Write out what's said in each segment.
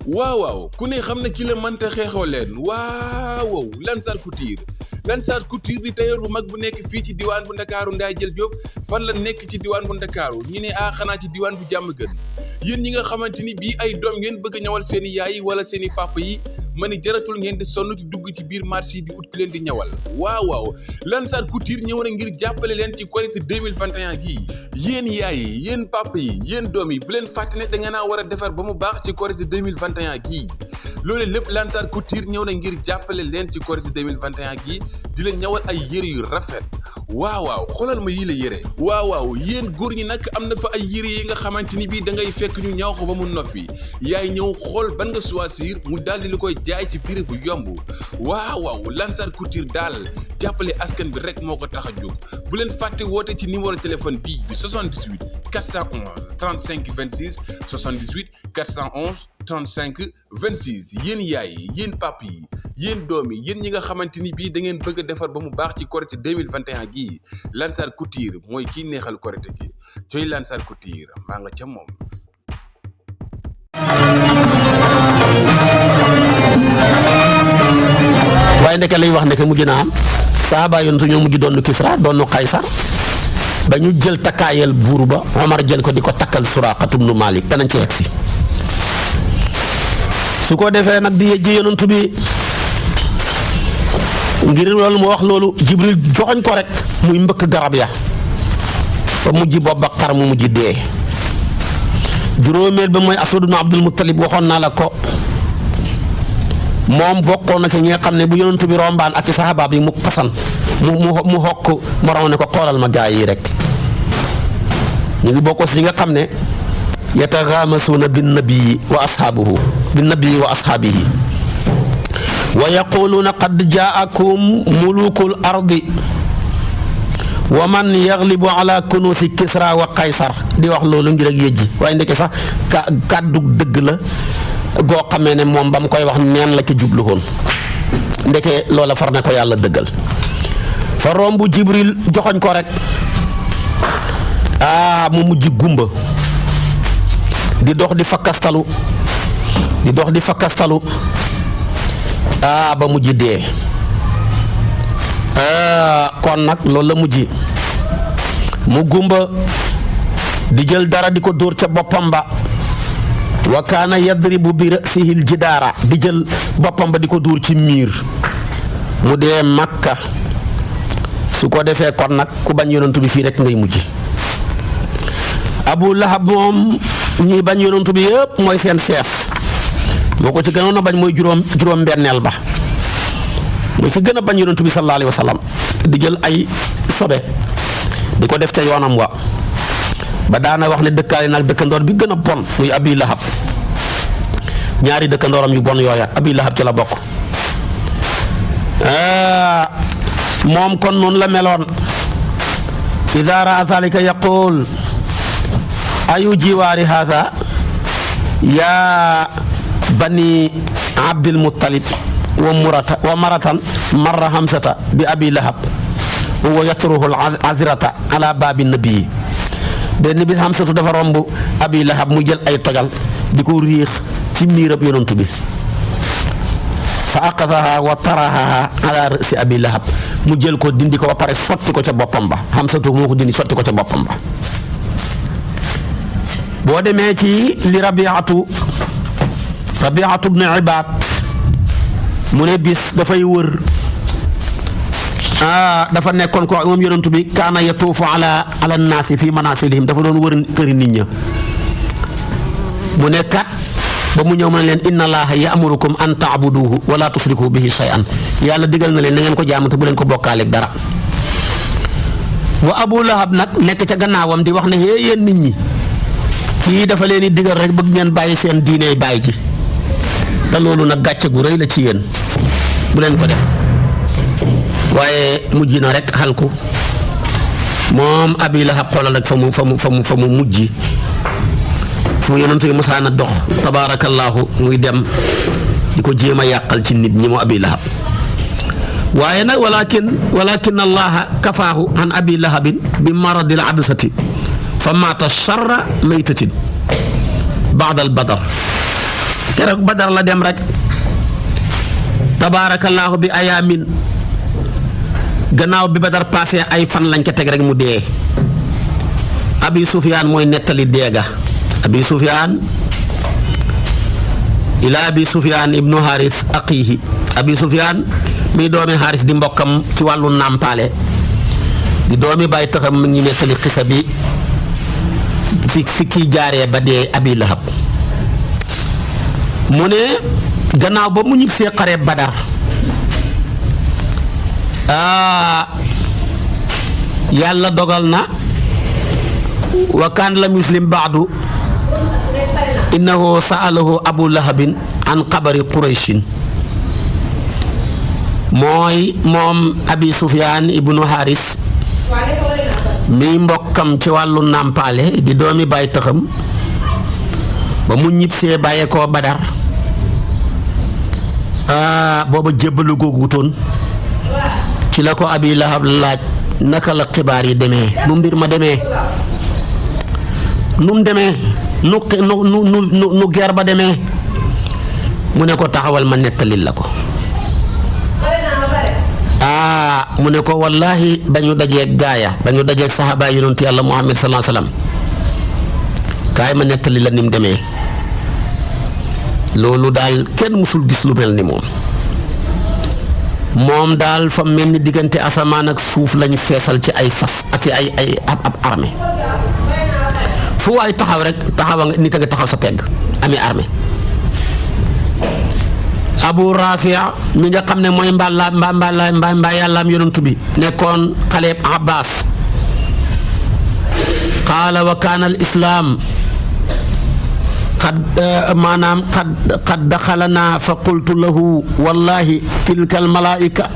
waaw ku ne xam na ki la mënta xeexoo leen waaw Lansar Couture di tailleur bu mag bu nekk fii ci diwaan bu Ndakaaru Ndaa Jël Jóob fan la nekk ci diwaan bu Ndakaaru ñi ne xanaa ci diwaan bu jàmm gën yéen ñi nga xamante ni bii ay doom ngeen bëgg a ñawal seeni yaay wala seeni papa yi ma ni jaratul ngeen di sonn di dugg ci biir marché yi di ut ki leen di ñawal waaw Lansar Couture ñëw na ngir jàppale leen ci Korité 2021 gii yéen yaay yi yéen papa yi yéen doom yi bu leen fàtte ne da ngeen a war a defar ba mu baax ci Korité 2021 gii loolu lépp Lansar Couture ñëw na ngir jàppale leen ci Korité 2021 gii di leen ñawal ay yëre yu rafet waaw xoolal ma yii la yëre waaw yéen góor ñi nag am na fa ay yëre yi nga xamante ni bii da ngay fekk ñu ñaw ko ba mu noppi yaay ñëw xool ban nga choisir mu daal di lu koy jaay ci prix bu yomb waaw Lansar Couture daal jàppale askan bi rek moo ko tax a jóg bu leen fàtte woote ci numéro téléphone bii bi 78 411 35 26 78 411 35 26 yéen yaay yi yéen pap yi yéen doom yi yéen ñi nga xamante ni bii da ngeen bëgg a defar ba mu baax ci Korité 2021 gii Lansar Couture mooy kii neexal Korité gi coy Lansar Couture maa nga ca moom. waaye ndeke lay wax ndeke mujj na am saaba yoon su ñoo mujj doon Kisra doon Qaysar ba ñu jël takkaayal buur ba Omar jël ko di ko takkal Suraqatu bnu Malik danañ ci yegsi su ko defee nag di yëjji yonent bi ngir loolu mu wax loolu Jibril joxoñ ko rek muy mbëkk garab ya ba mujj bopp ba xar mu mujj dee juróomeel ba mooy Aswad ibn Abdul Muttalib waxoon naa la ko moom bokkoon na ci ñi nga xam ne bu yonent bi rombaan ak i saxaabaam yi mu pasan mu xokk moroom ne ko xoolal ma gaa yi rek ñu ngi bokk si ñi nga xam ne yataxaamasuuna bin nabiyyi wa ashaabihi wa yaquluuna qad jaakum mulukul ardi wa man yaglibu ala kunuusi Kisra wa Qaysar di wax loolu ngir ak yëjji waaye ndeke sax kàddu dëgg la goo xamee ne moom ba mu koy wax neen la ca jublu woon ndeke loola far na ko yàlla dëggal fa romb Jibril joxoñ ko rek mu mujj gumba di dox di fakkastalu ba mujj dee kon nag loolu la mujj mu gumba di jël dara di ko dóor ca boppam ba wa kaana yadribu bi ra'sihi al-jidaara di jël boppam ba di ko dóor ci miir mu dee Makka su ko defee kon nag ku bañ yonantu bi fii rek ngay mujj Abu Lahab moom ñi bañ yonantu bi yëpp mooy seen chef moo ko ci gënoon a bañ mooy juróom benneel ba mooy ci gën a bañ yonantu bi sallallahu alayhi wa sallam di jël ay sobe di ko def ca yoonam wa ba daana wax ne dëkkaale nag dëkkandoor bi gën a bon muy Abi Lahab ñaari dëkkandooram yu bon yooya Abi Lahab ci la bokk moom kon noonu la meloon idaa raa zaalika yaqul ayu jiwaari haada yaa bani Abdil Muttalib wa maratan marra Hamsata bi Abi Lahab wa yatruhu al-azrata ala baabi nabii benn bis Hamsatu dafa romb Abi Lahab mu jël ay tojal di ko riix ci miirab yonantu bi fa aqadaha wa taraha ala ra'si Abi Lahab mu jël ko dindi ko ba pare sotti ko ca boppam ba Hamsatu moo ko dindi sotti ko ca boppam ba boo demee ci li Rabiatu ibn Ibaad mu ne bis dafay wër dafa nekkoon ko moom yonantu bi kaana yatuufu ala naasi fi manaasilihim dafa doon wër këri nit ña mu nekkat ba mu ñëw ma ne leen inna allaha ya'murukum an ta'buduhu wa la tusriku bihi shay'an yàlla digal na leen na ngeen ko jaamu te bu leen ko bokkaaleeg dara wa Abu Lahab nag nekk ca gannaawam di wax ne yéen nit ñi kii dafa leen di digal rek bëgg ngeen bàyyi seen diiney bàyyi ji te loolu nag gàcce gu rëy la ci yéen bu leen ko def waaye mujj na rek xalku moom Abi Lahab xoolal rek fa mu mujj fu yonentu yi mosaan a dox tabaarakallaahu muy dem di ko jéem a yàqal ci nit ñi mu Abi Lahab waaye nag walakin allaha kafaahu an Abi Lahabin bi maradil absati fa maata charra maytatin baada al badar keroog Badar la dem rek tabaarakallaahu bi ayaamin gannaaw bi Badar passé ay fan lañ ko teg rek mu dee. Abi Sufyaan mooy nettali deega Abi Sufyaan ila Abi Sufyaan ibnu Haris aqiihi Abi Sufyaan mi doomi Haris di mbokkam ci wàllu nàmpaale di doomi bàyyi taxam mu ngi nettali xisa bi fi kii jaaree ba dee Abi Lahab mu ne gannaaw ba mu ñib see xare Badar yàlla dogal na wa kaan lam yuslim baadu innahu sa'alahu Abu Lahabin an xabari Qurayshin mooy moom Abi Sufyaan ibnu Haris mi mbokkam ci wàllu nàmpaale di doomi bàyyi taxam ba mu ñibbisee bàyyee koo Badar booba jébbalu googutoon ci la ko Abi Lahab laaj naka la xibaar yi demee nu mbir ma demee nu mu demee nu geer ba demee mu ne ko taxawal ma nettalil la ko mu ne ko wallaahi dañu dajeeg gaaya dañu dajeeg saxaaba yonent yàlla Muhammad sallallahu alayhi wasallam kaay ma nettali la ni mu demee loolu daal kenn musul gis lu mel ni moom daal fa mel ni diggante asamaan ak suuf lañu feesal ci ay fas ak ay ab armée fu waay taxaw rek taxawa nga nit a nga taxaw sa pegg amee armée Abu Rafia mi nga xam ne mooy mbaa yàllaam yonantu bi nekkoon xaleeb Abbas qaala wa kaana al islaam qad daxalanaa fa qultu lahu wallahi tilka al malaa'ika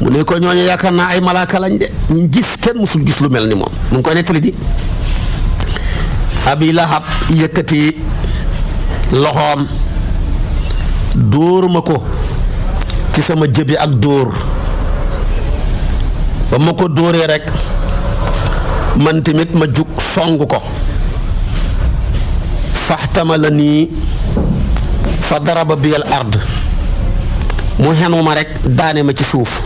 mu ne ko ñooñu yaakaar naa ay malaaka lañ de ñu gis kenn musul gis lu mel ni moom mu ngi koy nettali di Abi Lahab yëkkati loxoom dóor ma ko ci sama jëbi ak dóor ba ma ko dóoree rek man tamit ma jug song ko faxtamala nii fa daraba biyal ard mu xenu ma rek daane ma ci suuf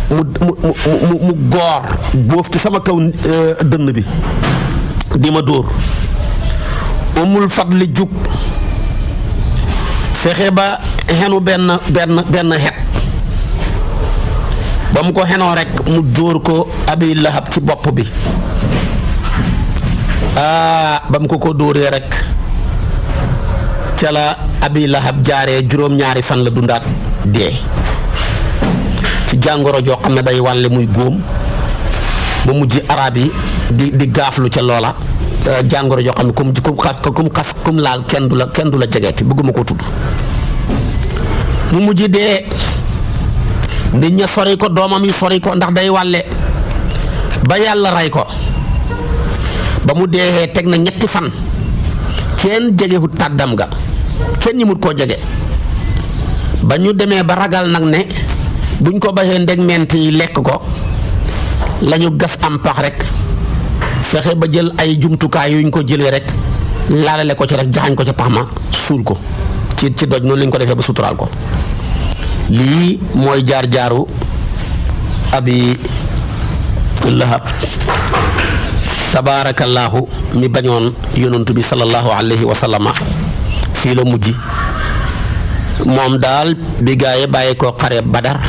mu goor boof ci sama kaw dënn bi di ma dóor Umul Fadli jug fexe ba xenu benn xet ba mu ko xenoo rek mu dóor ko Abi Lahab ci bopp bi ba mu ko dóoree rek ca la Abi Lahab jaaree juróom-ñaari fan la dundaat dee ci jàngoro joo xam ne day wàlle muy góom ba mujj arab yi di gaaflu ca loola jàngoro joo xam ne kum laal kenn du la jegeeti bëgguma ko tudd mu mujj dee nit ña sori ko doomam yi sori ko ndax day wàlle ba yàlla rey ko ba mu dee teg na ñetti fan kenn jegewut tàddam ga kenn ñi mut koo jege ba ñu demee ba ragal nag ne buñ ko baxee ndeg ment yi lekk ko lañu gas am pax rek fexe ba jël ay jumtukaay yuñ ko jëlee rek laalale ko ci rek jaxañ ko ca pax ma suul ko ci doj noonu lañ ko defee ba suturaal ko lii mooy jaar-jaaru Abi Lahab tabaarakallaahu mi bañoon yonantu bi sallallahu alayhi wa sallama fii la mujj moom daal bi gaa yi bàyyi ko xare Badar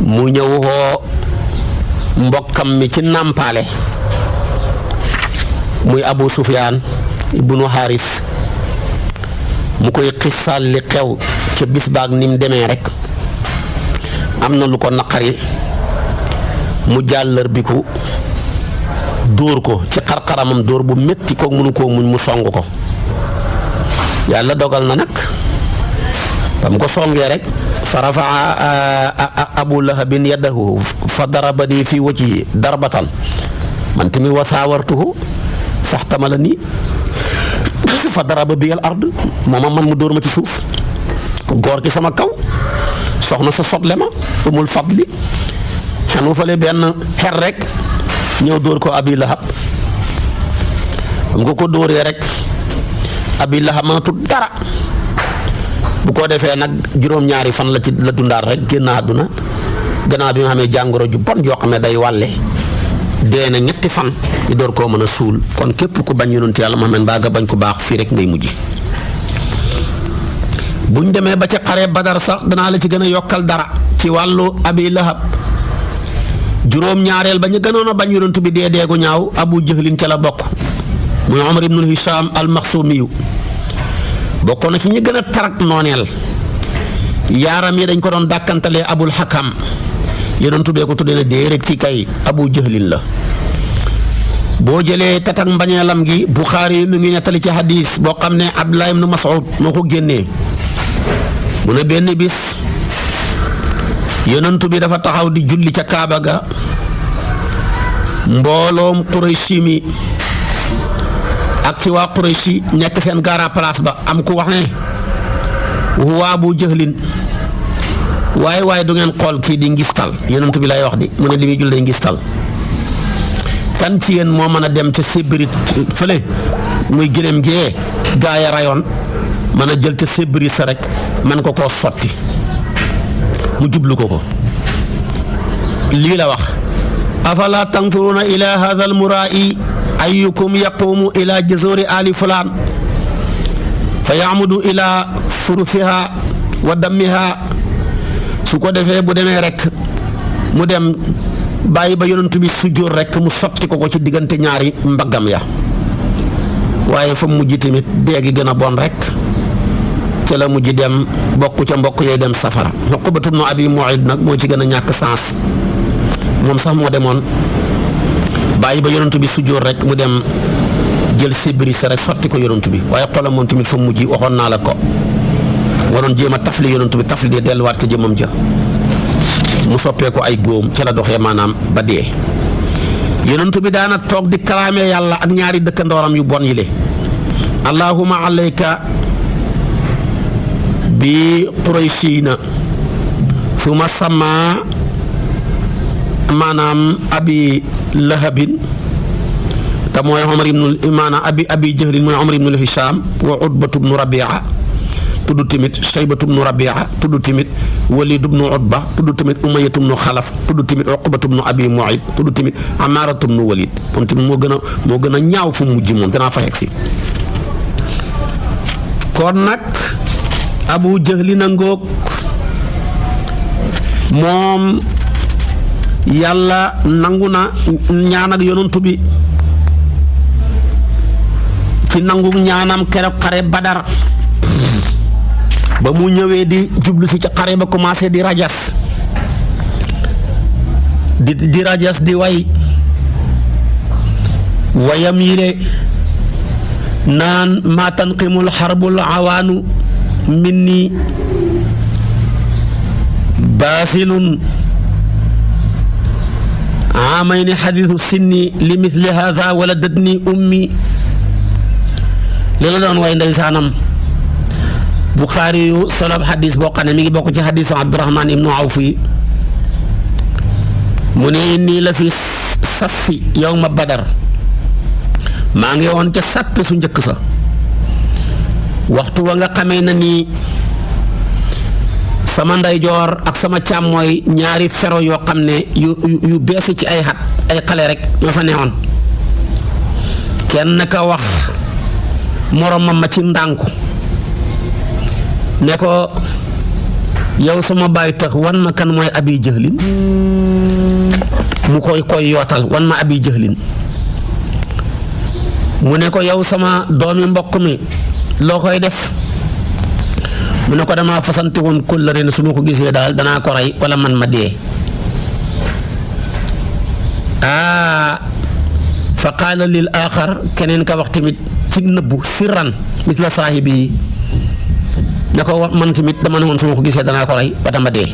mu ñëw xoo mbokkam mi ci nàmpaale muy Abu Sufyaan ibnu Haris mu koy xisal li xew ca bis baag ni mu demee rek am na lu ko naqari mu jàllar bi ko dóor ko ci xarxaramam dóor bu métti ko mënu koo muñ mu song ko yàlla dogal na nag ba mu ko songee rek fa rafaa Abu Lahabin yadahu fa darabani fi wajhi darbatan man tamit wa saawartuhu faxtamala nii fa daraba biyal ard mooma man mu dóor ma ci suuf góor ci sama kaw soxna sa sotle ma Umul Fadli xenu fale benn xer rek ñëw dóor ko Abi Lahab xam nga ko dóoree rek Abi Lahab mënatu dara bu ko defee nag juróom-ñaari fan la ci la dundaat rek génn àdduna gannaaw bi nga xamee jàngoro ju bon joo xam ne day wàlle dee na ñetti fan ñu door koo mën a suul kon képp ku bañ yonent yàlla Muhammad mbaa nga bañ ku baax fii rek ngay mujj. buñ demee ba ca xare Badar sax danaa la ci gën a yokkal dara ci wàllu Abi Lahab juróom-ñaareel ba ñu gënoon a bañ yonent bi dee deegu ñaaw Abu Jahlin ca la bokk muy Omar ibnul Hisham al-Maxsumiyu bokkoon na ci ñi gën a tarak nooneel yaaram yi dañ ko doon dàkkantalee Abul Hakam yonent bee ko tuddee ne déedéet kii kay Abu Jahlin la. boo jëlee tatak mbañeelam gi Buxaari mi ngi nettali ci hadis boo xam ne Abdullah ibnu Mas'ud moo ko génnee mu ne benn bis yonent bi dafa taxaw di julli ca Kaaba ga mbooloom Qurayshi mi ak ci waa Qurayshi nekk seen gaara place ba am ku wax ne huwa Abu Jahlin waaye du ngeen xool kii di ngistal yonent bi lay wax di mu ne li muy julli day ngistal kan ci yéen moo mën a dem ca sébrit fële muy gëléem gee gaa ya rayoon mën a jël ca sébrit sa rek man ko koo sotti mu jublu ko lii la wax afala tanzuruna ila hadha al mura'i ayyukum yaqumu ila jazuri ali fulaan fa ya'mudu ila furusiha wa dammiha su ko defee bu demee rek mu dem bàyyi ba yonent bi sujjóot rek mu sotti ko ci diggante ñaari mbaggam ya waaye fa mujj tamit déegi gën a bon rek ca la mujj dem bokk ca mbokk yee dem safara Uqbatu bnu Abi Mu'ayt nag moo ci gën a ñàkk sens moom sax moo demoon bàyyi ba yonent bi sujjóot rek mu dem jël sibri sa rek sotti ko yonent bi waaye xolam moom tamit fa mujj waxoon naa la ko waroon jéem a tafli yonent bi tafli de delluwaat ko jëmam ja mu soppee ko ay góom ca la doxee maanaam ba dee yonent bi daana toog di kalaamee yàlla ak ñaari dëkkandooram yu bon yi le allahumma alayka bi qurayshina suma sama maanaam Abi Lahabin te mooy Omar ibnu maanaam abi Jahlin mooy Omar ibnu Hisham wa Utbatu bnu Rabia tudd tamit Shaybatu bnu Rabia tudd tamit Walid bnu Utba tudd tamit Umayyatu bnu Xalaf tudd tamit Uqbatu bnu Abi Mu'ayt tudd tamit Amaaratu bnu Walid moom tamit moo gën a ñaaw fu mujj moom danaa fa yegg si kon nag Abu Jahlin a ngoog moom yàlla nangu na ñaan ak yonantu bi ci nangu ñaanam keroog xare Badar ba mu ñëwee di jublu si ca xare ba commencé di rajas di rajas di wayam yile naan ma tanqimul xarbul awaanu minni baasilun aamayni xadiisu sinni li misli haza wala dadni ummi li la doon way ndeysaanam Buxaari yu solob xadis boo xam ne mi ngi bokk ci xadisu Abdurahmaan ibnu Awf yi mu ne inni la fi saffi yawma Badar maa ngi woon ca sàppe su njëkk sa waxtu wa nga xamee na ni sama ndeyjoor ak sama càmmooy ñaari fero yoo xam ne yu beesi ci ay xat ay xale rek ñoo fa newoon kenn ka wax moromam ma ci ndànku ne ko yow sama baay tax wan ma kan mooy Abi Jahlin mu koy yootal wan ma Abi Jahlin mu ne ko yow sama doomi mbokk mi loo koy def mu ne ko damaa fasante woon kóllëre ne su ma ko gisee daal danaa ko rey wala man ma dee fa qaala lil aaxar keneen ka wax tamit ci nëbbu sirran misla saahibi yi ne ko man tamit dama ne woon su ma ko gisee danaa ko rey ba dama dee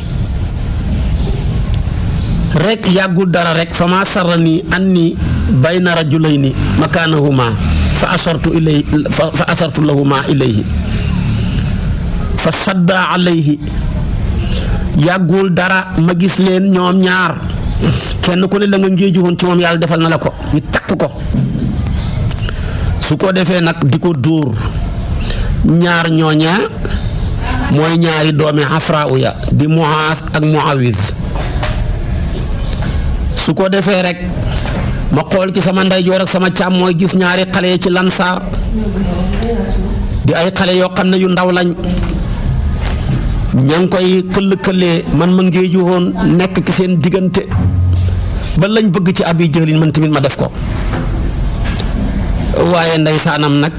rek yàggul dara rek fa maa sarrani anni bayna rajulayni makaanahuma fa asartu lahuma ilayhi fa sadda alayhi yàggul dara ma gis leen ñoom ñaar kenn ku ne la nga ngéeju woon ci moom yàlla defal na la ko ñu takk ko su ko defee nag di ko dóor ñaar ñooña mooy ñaari doomi Afra ya di Muaaz ak Muawiz. su ko defee rek ma xool ci sama ndeyjoor ak sama càmm mooy gis ñaari xale yi ci lansaar di ay xale yoo xam ne yu ndaw lañ ña ngi koy këll-këllee man ma ngéeju woon nekk ci seen diggante ba lañ bëgg ci Abi Jahlin man tamit ma def ko waaye ndeysaanam nag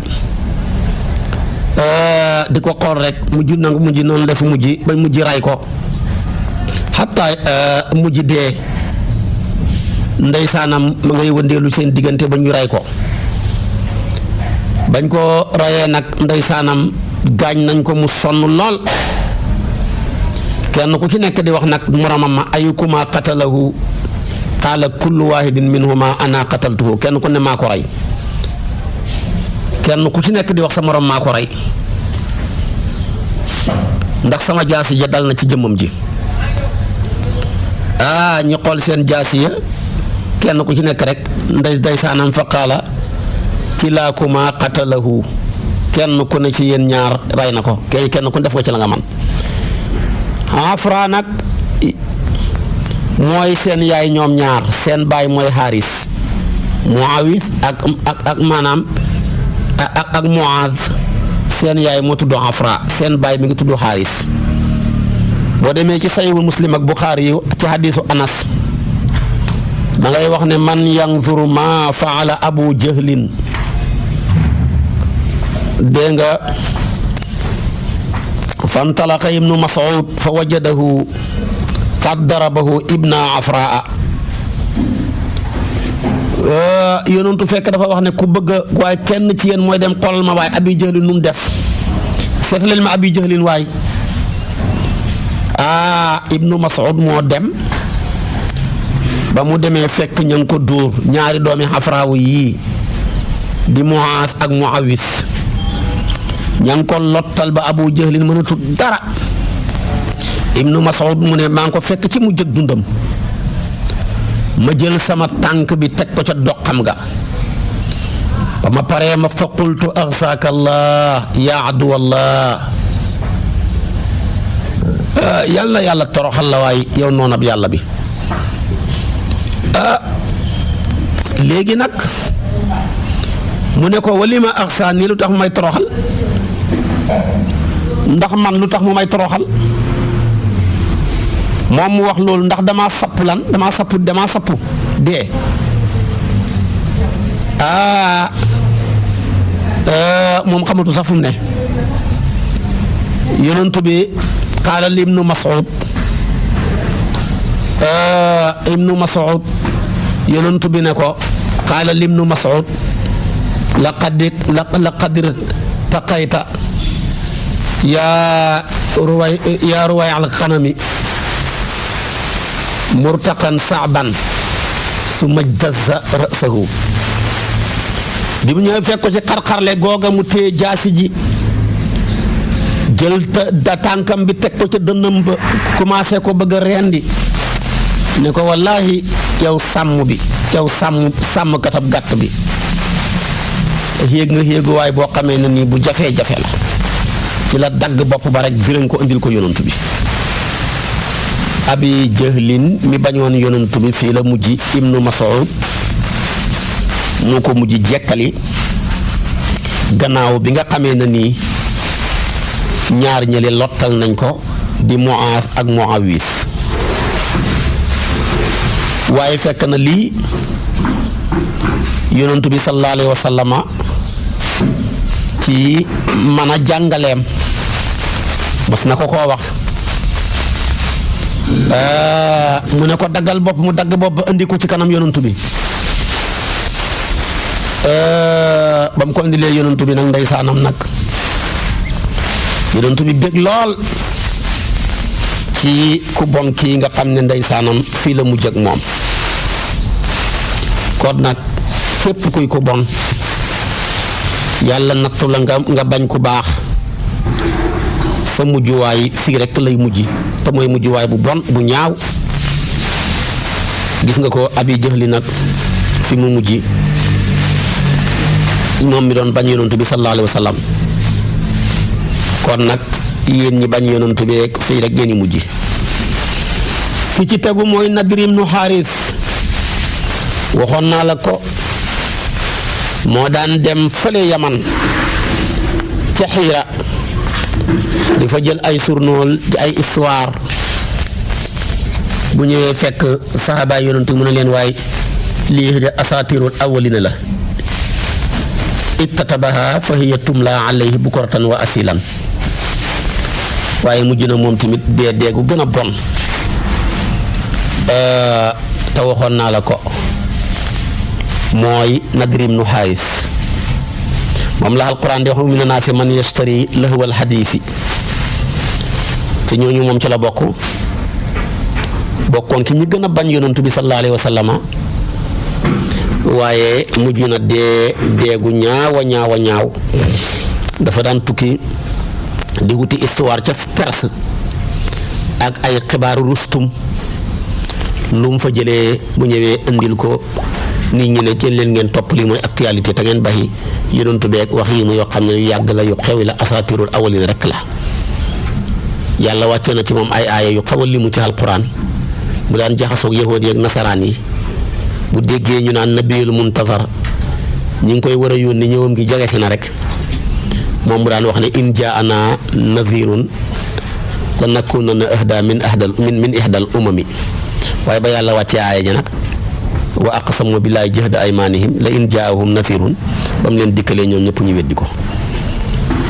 di ko xool rek mujj noonu def mujj bañ mujj ray ko xataa mujj dee ndeysaanam ma ngay wëndeelu seen diggante ba ñu ray ko bañ ko rayee nag ndeysaanam gaañ nañ ko mu sonn lool kenn ku ci nekk di wax nag moromam ma ayukuma qatalahu qaala kullu waahidin minhuma ana qataltuhu kenn ku ne maa ko rey kenn ku ci nekk di wax sa morom maa ko rey ndax sama jaasi ja dal na ci jëmmam ji ñi xool seen jaasi ya kenn ku ci nekk rek ndeysaanam fa qaala kilaakuma qatalahu kenn ku ne ci yéen ñaar rey na ko kenn ku def ko ci la nga man Afra nag mooy seen yaay ñoom ñaar seen baay mooy Haris Muawiz ak maanaam ak Muaaz seen yaay moo tudd Afra seen baay mi ngi tudd Haris boo demee ci Sahihul Muslim ak Buxaari yi ci hadiisu Anas ma ngay wax ne man yanzuru ma faala Abu Jahlin dégg nga fantalaqa ibnu Mas'ud fa wajadahu qad darabahu ibna Afraa yonentu fekk dafa wax ne ku bëgg waaye kenn ci yéen mooy dem xoolal ma waaye Abi Jahlin nu mu def seetaleen ma Abi Jahlin waay ibnu Mas'ud moo dem ba mu demee fekk ña ngi ko dóor ñaari doomi Afraa yii di Muaaz ak Muawiz ña ngi ko lottal ba Abu Jahlin mënatul dara ibnu Mas'ud mu ne maa ngi ko fekk ci mu jëg dundam ma jël sama tànk bi teg ko ca doqam ga ba ma paree ma fa qultu axsaaka Allah yaa aduwallah yàlla yàlla toroxal la waay yow noonab yàlla bi léegi nag mu ne ko walima axsaa nii lu tax mu may toroxal ndax man lu tax mu may toroxal moom mu wax loolu ndax damaa sapp dee moom xamatu sax fu mu ne yonent bi qaala li ibnu Mas'ud yonent bi ne ko qaala li ibnu Mas'ud laqad taqayta yaa ruway al xanami murtaqan sa'ban summa jazza ra'sahu bi mu ñëwee fekk ko ci xar-xarle googa mu téye jaasi ji jël tànkam bi teg ko ca dënnam ba commencé ko bëgg a rendi ne ko wallaahi yow sàmmkatab gàtt bi yéeg nga yéeguwaay boo xamee ne nii bu jafee-jafe la ci la dagg bopp ba rek birañ ko indil ko yonantu bi Abi Jahlin mi bañoon yonantu bi fii la mujj ibnu Mas'ud moo ko mujj jekkali gannaaw bi nga xamee ne nii ñaar ñële lottal nañ ko di Muaaz ak Muawiz waaye fekk na lii yonantu bi sallallahu alayhi wa sallama ci mën a jàngaleem mos na ko koo wax mu ne ko daggal bopp mu dagg bopp ba indi ko ci kanam yonantu bi ba mu ko indilee yonantu bi nag ndeysaanam nag yonantu bi bég lool ci ku bon kii nga xam ne ndeysaanam fii la mujj ak moom kon nag képp kuy ku bon yàlla nattu la nga bañ ku baax sa mujjuwaay fii rekk lay mujj te mooy mujjuwaay bu bon bu ñaaw gis nga ko Abi Jahlin nag fi mu mujj moom mi doon bañ yonantu bi sallallahu alayhi wa sallam. kon nag yéen ñi bañ yonantu bi rek fii rek ngeen di mujj. ki ci tegu mooy Nadr ibnu Xaaris waxoon naa la ko moo daan dem fële Yaman ca Xiira di fa jël ay surnool ci ay histoire bu ñëwee fekk saxaabaay yonantu mu ne leen waaye lii de asaatirul awwalina la ittatabaha fa hiya tumla alayhi bukratan wa asilan waaye mujj na moom tamit dee gu gën a bon te waxoon naa la ko mooy Nadr ibnu Xaaris moom la alquran di wax mina naasi man yashtari lahwal hadiisi te ñooñu moom ci la bokkoon ki ñi gën a bañ yonantu bi sallallahu alayhi wa sallama waaye mujj na deegu ñaaw dafa daan tukki di wuti histoire ca Perse ak ay xibaaru Rustum lu mu fa jëlee bu ñëwee indil ko nit ñi ne ci leen ngeen topp lii mooy actualité te ngeen bàyyi yonantu beeg wax yi mu yoo xam ne yu yàgg la yu xew la asaatirul awwalin rek la yàlla wàcce na ci moom ay aaya yu xawal li mu ci alquran mu daan jaxasoog yahuud yi ak nasaraan yi bu déggee ñu naan nabiyul muntazar ñi ngi koy war a yónni ñëwam gi jege si na rek moom mu daan wax ne in jaana nadhirun la nakunanna ahda min ihdal umami waaye ba yàlla wàccee aaya ja nag wa aqsamu billaahi jahda aymaanihim la in jaahum nadhirun ba mu leen dikkalee ñoom ñëpp ñu weddi ko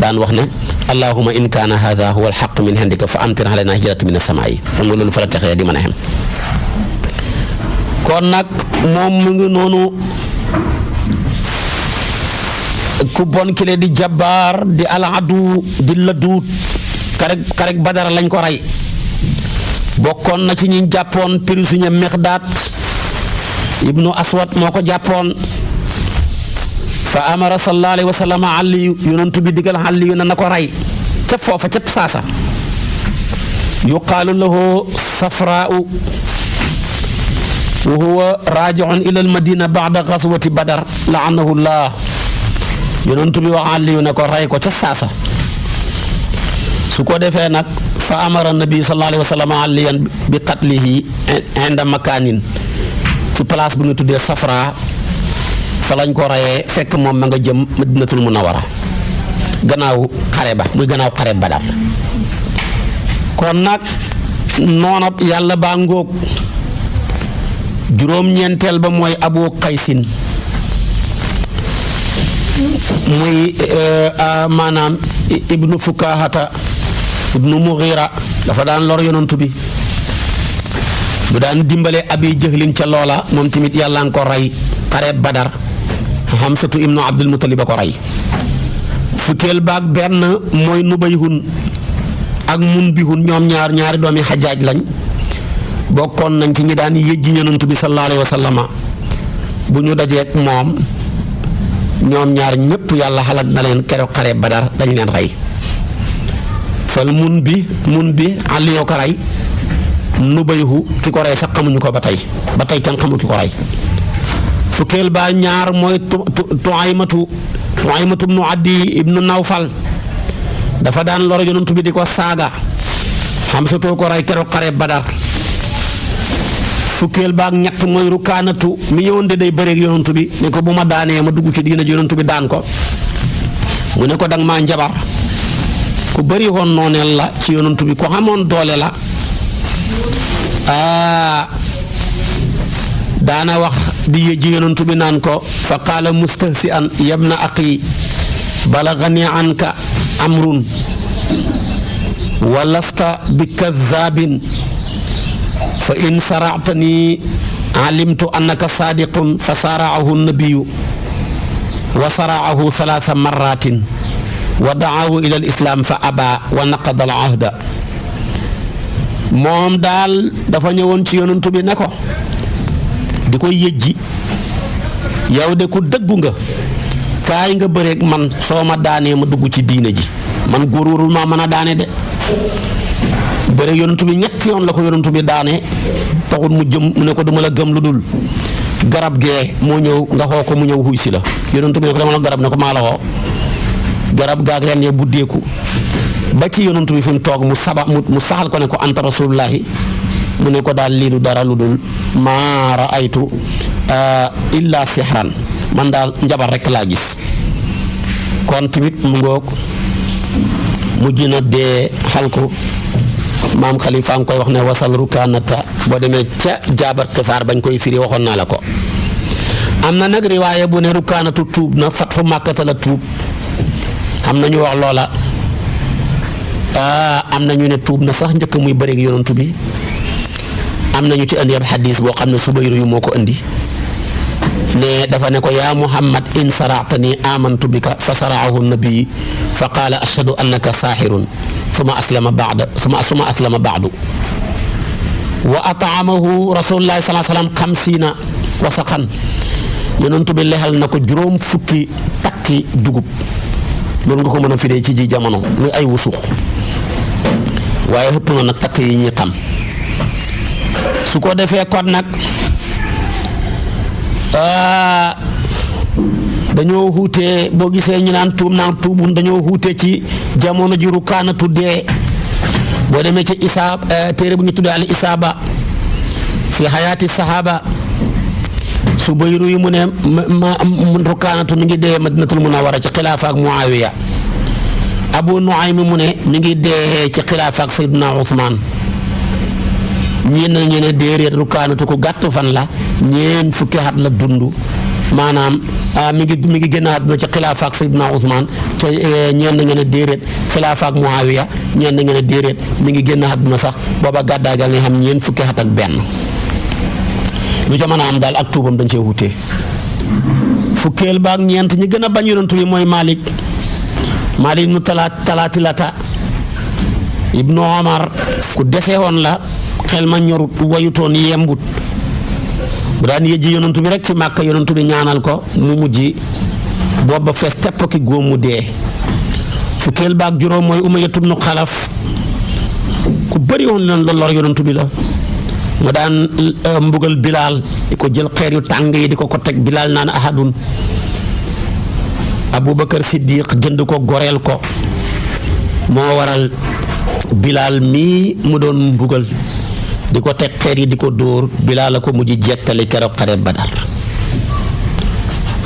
daan wax ne allahumma in kaana haadha huwa alxaq min indika fa amtir alaynaa hijratan mina samaa'i xam nga loolu fa la texee di mën a xem kon nag moom mu ngi noonu ku bon kile di jabbaar di aladu di laduut karek badara lañ ko rey bokkoon na ci ñi jàppoon prisonnier Miqdaad ibnu Aswad moo ko jàppoon fa amara sallallahu alayhi wa sallam Ali yonantu bi digal Ali na ko rey ca foofa ca saasa yuqaalu lahu Safraa'u wa huwa raaji'un ila al-madina ba'da ghazwati Badar la'anahu Allah yonantu bi wax Ali ne ko rey ko ca saasa su ko defee nag fa amara nabi sallallahu alayhi wa sallam aliyan bi qatlihi inda makaanin ci place bu ñu tuddee Safra fa lañ ko reyee fekk moom ma nga jëm Madinatul Munawwara gannaaw xare ba muy gannaaw xare Badar kon nag noonab yàlla baa ngóog juróom-ñeenteel ba mooy Abu Qaysin muy maanaam ibnu Fukahata ibnu Mughira dafa daan lor yonantu bi mu daan dimbale Abi Jahlin ca loola moom tamit yàlla nga ko rey xare Badar Hamsatu ibnu Abdul Muttalib a ko rey fukkeel baag benn mooy Nubayhun ak Munbihun ñoom ñaari doomi Xajaaj lañ bokkoon nañ ci ñi daan yëjji yonantu bi sallallahu alayhi wa sallama bu ñu dajeek moom ñoom ñaar ñëpp yàlla xalak na leen keroog xare Badar dañ leen rey fal mun bi Aliyu ko rey Nubayhu ki ko rey sax xamuñu ko ba tey kenn xamu ki ko rey fukkeel ba ñaar mooy Tuaymatu ibnu Adi ibnu Nawfal dafa daan lor yonantu bi di ko saaga Hamsatu ko rey keroog xare Badar fukkeel baak ñett mooy Rukaanatu mi ñëwoon de day bëreeg yonantu bi ne ko bu ma daanee ma dugg ci diina yonantu bi daan ko mu ne ko danga maa njabar ku bëri woon nooneel la ci yonantu bi ko xamoon doole la daana wax di yëjji yonantu bi naan ko fa qaala mustahsi'an yabna aqi balagani anka amrun wa lasta bi kadhabin fa in sara'tani alimtu annaka sadiqun fa sara'ahu nabiyu wa sara'ahu thalatha marratin wa da'ahu ila al-islam fa aba wa naqada al-ahda moom daal dafa ñëwoon ci yonantu bi ne ko di ko yëjji yow de ku dëggu nga kaay nga bëreeg man soo ma daanee ma dugg ci diine ji man góor warul maa mën a daane de bëreeg yonantu bi ñetti yoon la ko yonantu bi daane taxul mu ne ko duma la gëm lu dul garab gee moo ñëw nga xoo ko mu ñëw xuy si la yonent bi ne ko dama la garab ne ko maa la xoo garab gaag ren ya buddeeku ba ci yonent bi fi mu toog mu saxal ko ne ko anta rasulullahi mu ne ko daal lii du dara lu dul maa raaytu illa sihran man daal njabar rek laa gis kon tamit mu ngoog mujj na dee xalku maam Khalifa nga koy wax ne wasal rukaanata boo demee ca jaabar xifaar bañ koy firi waxoon naa la ko am na nag riwaaye bu ne rukaanatu tuub na fat fu màkkata la tuub am na ñu wax loola am na ñu ne tuub na sax njëkk muy bëreeg yonantu bi am na ñu ci indi ab xadis boo xam ne Subayru yu moo ko indi ne dafa ne ko yaa Muhammad in saraatani amantu bika fa saraahu nabii fa qaala ashhadu annaka saaxirun suma aslama baadu wa ataamahu rasulullahi salaa salaam xamsiina wasaqan yonent bi lexal na ko juróom fukki takki dugub loolu nga ko mën a firee ci ji jamono muy ay wusux waaye xëpp na nag takk yi ñuy xam su ko defee kon nag dañoo xuutee boo gisee ñu naan tuubun dañoo xuutee ci jamono ji rukaanatu dee boo demee ci isaab téere bu ñu tuddee al isaaba fi xayaati saxaaba Subayru yi mu ne rukaanatu mi ngi dee madinatul munawwara ci xilaafa ak Muawiya Abu Nuaym mu ne mi ngi dee ci xilaafa ak Sayyiduna Usmaan ñeen na ñu ne déedéet rukaanatu ku gàtt fan la ñeen fukki at la dund maanaam mi ngi génn àdduna ci xilaafa ak Sayyiduna Usmaan te ñeen na ngeen ne déedéet xilaafa ak Muawiya ñeen na ngeen ne déedéet mi ngi génn àdduna sax booba gàddaay ga nga xam ñeen fukki at ak benn lu ca mën a am daal ak tuubam dañ cee wutee fukkeel ba ak ñeent ñi gën a bañ yonantu bi mooy Malik ibnu Talaatilata ibnu Omar ku dese woon la xel ma ñorut wayutoon yembut bu daan yëjji yonantu bi rek ci Màkka yonantu bi ñaanal ko mu mujj booba fees tepp ki góom mu dee fukkeel ba ak juróom mooy Umayyatu ibnu Xalaf ku bëri woon leen lor yonantu bi la mu daan mbugal Bilaal di ko jël xeer yu tàng yi di ko teg Bilaal naan ahadun Abubakar Siddiq jënd ko goreel ko moo waral Bilaal mii mu doon mbugal di ko teg xeer yi di ko dóor Bilaal la ko mujj jekkali keroog xare Badar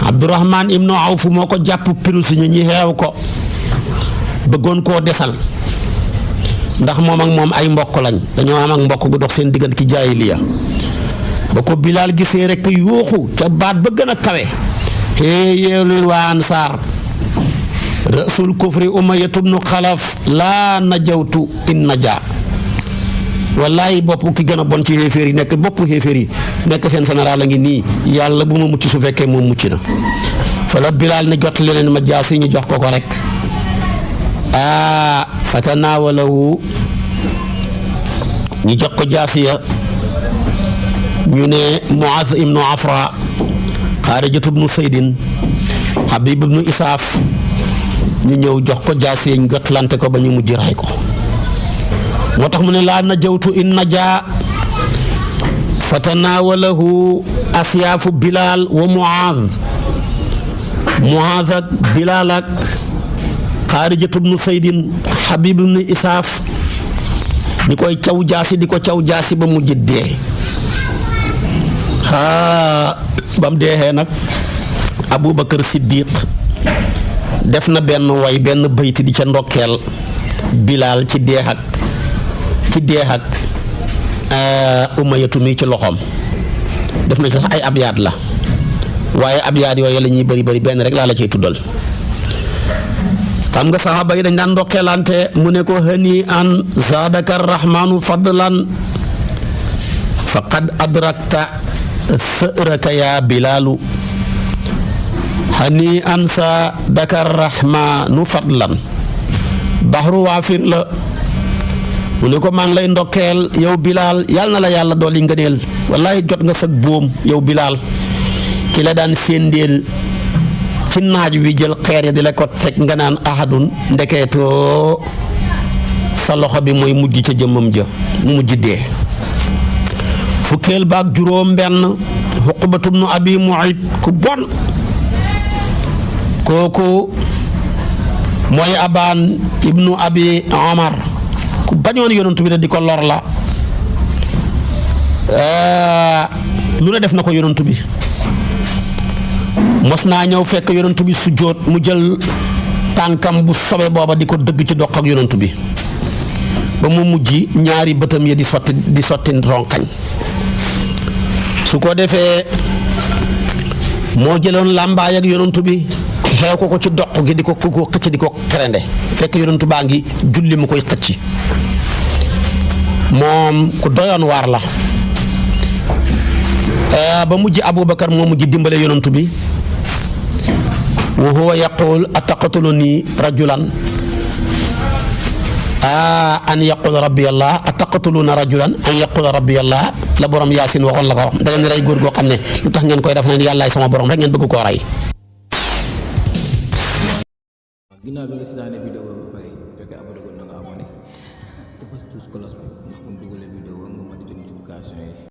Abdurahmaan ibnu Awf moo ko jàpp pirusi ñi xeew ko bëggoon koo desal ndax moom ak moom ay mbokk lañ dañoo am ak mbokk gu dox seen diggante ki jaahiliya ba ko Bilaal gisee rek yuuxu ca baat ba gën a kawe yeew leen waa ansaar rasul kufri Umayyatu bnu Xalaf laa najawtu in najaa wallaay bopp ki gën a bon ci xéeféer yi nekk bopp xéeféer yi nekk seen général a ngi nii yàlla bu ma mucc su fekkee moom mucc na fa la Bilaal ne jot leneen ma jaasi ñu jox ko rek fatanaawalahu ñu jox ko jaasiya ñu ne Muaz ibnu Afra Xaarijatu ibnu Saydin Habib ibnu Isaaf ñu ñëw jox ko jaasiya ñu jotlante ko ba ñu mujj ray ko moo tax mu ne laa najawtu in najaa fatanaawalahu asyaafu Bilaal wa Muaz ak Bilaal ak Xaarijatu ibnu Saydin Habib ibnu Isaaf di koy caw jaasi ba mujj dee ba mu deexee nag Abubakar Siddiq def na benn bayti di ca ndokkeel Bilaal ci deex ak Umayyatu mi ci loxoom def na ci sax ay abyaat la waaye abyaat yooyu la ñuy bari benn rek laa la cay tuddal xam nga saxaaba yi dañ daan ndokkeelante mu ne ko hani an zaadaka rahmaanu fadlan faqad adrakta sëraka yaa Bilaalu hani an zaadaka rahmaanu fadlan baxru waafir la mu ne ko maa ngi lay ndokkeel yow Bilaal yàlla na la yàlla dolli ngëneel wallaahi jot nga sag boom yow Bilaal ki la daan séendeel ci naaj wi jël xeer ya di la ko teg nga naan ahadun ndekeetoo sa loxo bi mooy mujj ca jëmmam ja mu mujj dee fukkeel baak juróom benn Uqbatu bnu Abi Muayt ku bon kooku mooy Abaan ibnu Abi Omar ku bañoon yonent bi de di ko lor la lu ne def na ko yonent bi mos naa ñëw fekk yonent bi sujjóot mu jël tànkam bu sobe booba di ko dëgg ci doq ak yonent bi ba mu mujj ñaari bëtam yi di sotti ronkañ su ko defee moo jëloon làmbaay ak yonent bi xeew ko ci doq gi di ko xëcc di ko xerende fekk yonent baa ngi julli mu koy xëcc moom ku doyoon waar la ba mujj Abubakar moo mujj dimbale yonent bi wa huwa yaqul ataqtuluni rajulan an yaqul rabbi allah ataqtuluna rajulan an yaqul rabbi allah la borom Yaasin waxoon la ko wax da ngeen rey góor goo xam ne lu tax ngeen koy def ne yàllaay sama borom rek ngeen bëgg koo rey. ginnaaw bi nga seetaanee vidéo ba pare fekkee abonné ko na nga abonné te bës tous cloche bi ndax bu ñu dugalee vidéo nga mën a jot notification yi